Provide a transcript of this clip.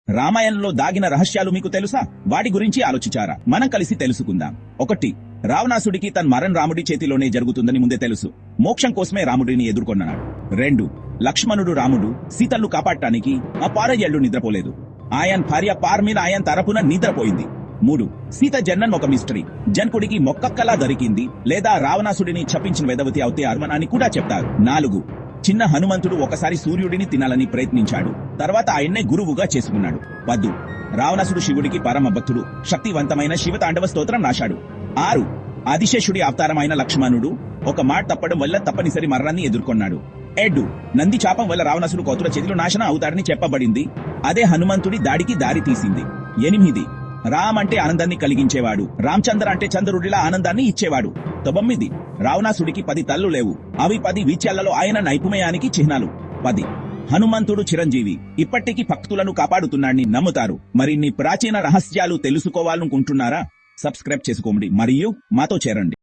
రామాయణంలో దాగిన రహస్యాలు మీకు తెలుసా? వాటి గురించి ఆలోచించారా? మనం కలిసి తెలుసుకుందాం. 1. రావణాసుడికి తన మరణం రాముడి చేతిలోనే జరుగుతుందని ముందే తెలుసు. మోక్షం కోసమే రాముడిని ఎదుర్కొన్నాడు. 2. లక్ష్మణుడు రాముడు సీతల్ని కాపాడటానికి ఆ 6 ఏళ్లు నిద్రపోలేదు. ఆయన భార్య పార్ మీద ఆయన తరపున నిద్రపోయింది. 3. సీత జన్మం ఒక మిస్టరీ. జనకుడికి మొక్కక్కలా దొరికింది లేదా రావణాసుడిని చపించిన వేదవతి అవుతే అని కూడా చెప్తారు. 4. చిన్న హనుమంతుడు ఒకసారి సూర్యుడిని తినాలని ప్రయత్నించాడు. తర్వాత ఆయన్నే గురువుగా చేసుకున్నాడు. 10. రావణాసుడు శివుడికి పరమ భక్తుడు. శక్తివంతమైన శివతాండవ స్తోత్రం రాశాడు. 6. ఆదిశేషుడి అవతారమైన లక్ష్మణుడు ఒక మాట తప్పడం వల్ల తప్పనిసరి మరణాన్ని ఎదుర్కొన్నాడు. 7. నంది చాపం వల్ల రావణాసుడు కోతుల చేతిలో నాశనం అవుతాడని చెప్పబడింది. అదే హనుమంతుడి దాడికి దారి తీసింది. 8. రామ్ అంటే ఆనందాన్ని కలిగించేవాడు. రామచంద్ర అంటే చంద్రుడిలా ఆనందాన్ని ఇచ్చేవాడు. 9. రావణాసుడికి 10 తల్లు లేవు. అవి 10 విద్యలలో ఆయన నైపుణ్యానికి చిహ్నాలు. 10. హనుమంతుడు చిరంజీవి. ఇప్పటికీ భక్తులను కాపాడుతున్నాడని నమ్ముతారు. మరిన్ని ప్రాచీన రహస్యాలు తెలుసుకోవాలనుకుంటున్నారా? సబ్స్క్రైబ్ చేసుకోండి మరియు మాతో చేరండి.